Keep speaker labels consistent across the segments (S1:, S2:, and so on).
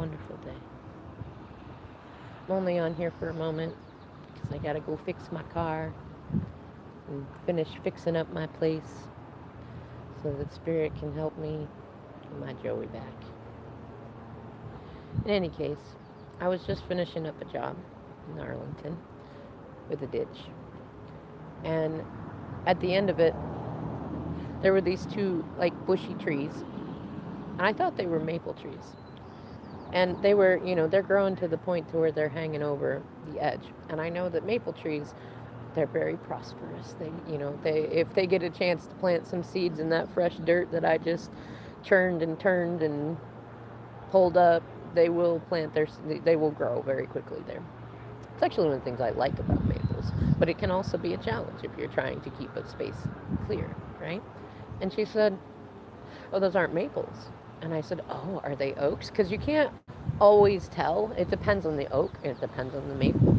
S1: wonderful day. I'm only on here for a moment because I gotta go fix my car and finish fixing up my place so that Spirit can help me get my Joey back. In any case, I was just finishing up a job in Arlington with a ditch. And at the end of it, there were these two like bushy trees. And I thought they were maple trees. And they were, they're growing to the point to where they're hanging over the edge. And I know that maple trees, they're very prosperous. They if they get a chance to plant some seeds in that fresh dirt that I just churned and turned and pulled up, they will grow very quickly there. It's actually one of the things I like about maples, but it can also be a challenge if you're trying to keep a space clear, right? And she said, "Oh, those aren't maples." And I said, "Oh, are they oaks?" Because you can't always tell. It depends on the oak. It depends on the maple.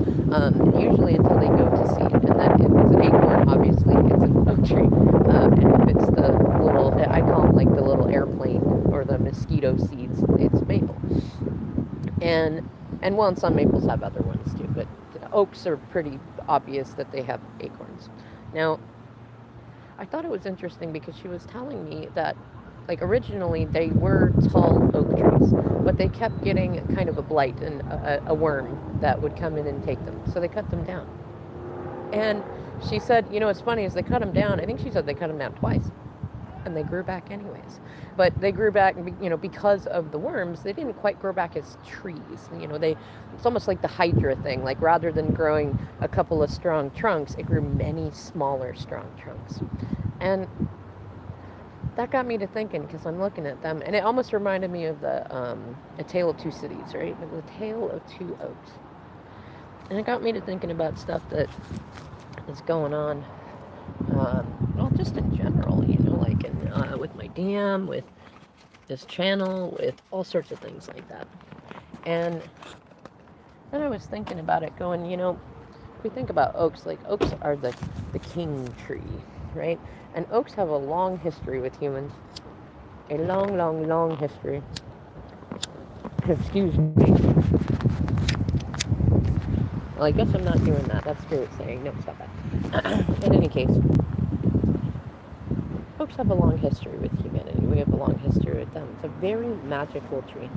S1: Usually until they go to seed. And then if it's an acorn, obviously it's an oak tree. And if it's the little, I call them like the little airplane or the mosquito seeds, it's maple. And well, and some maples have other ones too. But oaks are pretty obvious that they have acorns. Now, I thought it was interesting because she was telling me that like originally they were tall oak trees, but they kept getting kind of a blight and a worm that would come in and take them. So they cut them down. And she said, it's funny is they cut them down. I think she said they cut them down twice, and they grew back anyways. But they grew back, because of the worms. They didn't quite grow back as trees. It's almost like the Hydra thing. Like rather than growing a couple of strong trunks, it grew many smaller strong trunks, and that got me to thinking because I'm looking at them, and it almost reminded me of the A Tale of Two Cities, right? The Tale of Two Oaks, and it got me to thinking about stuff that is going on, well, just in general, like with my DM, with this channel, with all sorts of things like that. And then I was thinking about it, going, if we think about oaks, like oaks are the king tree, right? And oaks have a long history with humans. A long, long, long history. Excuse me. Well, I guess I'm not doing that. That's Spirit saying, no, stop that. In any case, oaks have a long history with humanity. We have a long history with them. It's a very magical tree.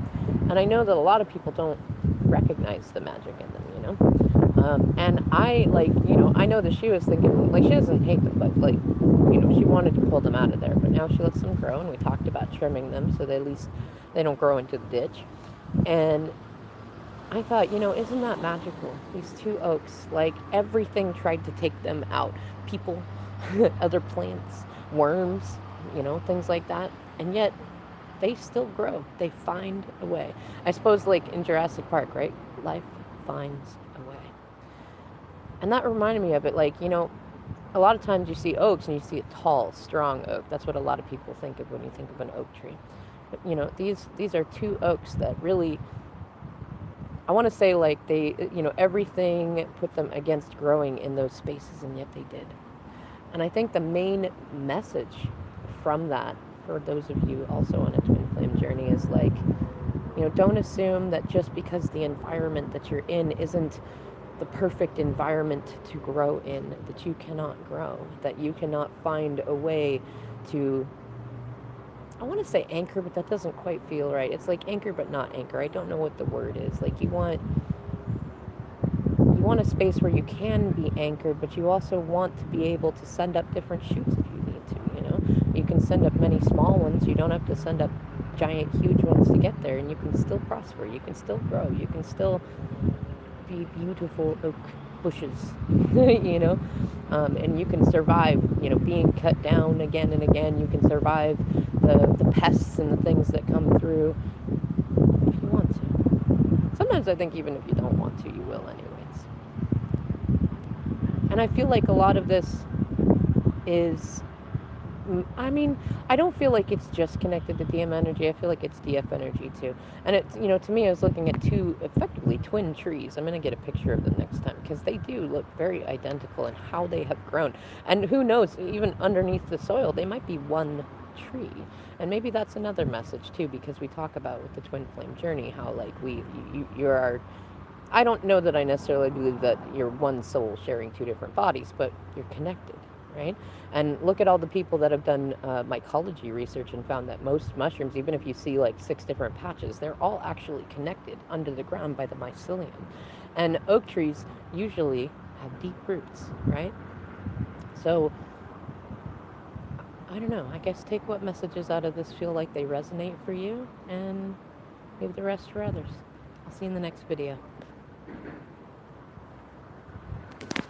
S1: And I know that a lot of people don't recognize the magic in them, and I, I know that she was thinking, like, she doesn't hate them, but, she wanted to pull them out of there. But now she lets them grow, and we talked about trimming them so that at least they don't grow into the ditch. And I thought, isn't that magical? These two oaks, like, everything tried to take them out. People, other plants, worms, things like that. And yet, they still grow. They find a way. I suppose, like in Jurassic Park, right? Life finds a way. And that reminded me of it, like, a lot of times you see oaks and you see a tall, strong oak. That's what a lot of people think of when you think of an oak tree. But, these are two oaks that really, I want to say, like, they, everything put them against growing in those spaces, and yet they did. And I think the main message from that, for those of you also on a twin flame journey, is like, don't assume that just because the environment that you're in isn't the perfect environment to grow in, that you cannot grow, that you cannot find a way to, I want to say anchor, but that doesn't quite feel right. It's like anchor but not anchor. I don't know what the word is. Like you want a space where you can be anchored, but you also want to be able to send up different shoots if you need to, You can send up many small ones. You don't have to send up giant, huge ones to get there, and you can still prosper. You can still grow. You can still be beautiful oak bushes, and you can survive, being cut down again and again. You can survive the pests and the things that come through if you want to. Sometimes I think even if you don't want to, you will anyways. And I feel like a lot of this is, I don't feel like it's just connected to DM energy. I feel like it's DF energy too. And it's, to me, I was looking at two effectively twin trees. I'm going to get a picture of them next time because they do look very identical in how they have grown. And who knows, even underneath the soil, they might be one tree. And maybe that's another message too, because we talk about with the twin flame journey how like you're our, I don't know that I necessarily believe that you're one soul sharing two different bodies, but you're connected, right? And look at all the people that have done mycology research and found that most mushrooms, even if you see like 6 different patches, they're all actually connected under the ground by the mycelium. And oak trees usually have deep roots, right? So I don't know. I guess take what messages out of this feel like they resonate for you, and leave the rest for others. I'll see you in the next video.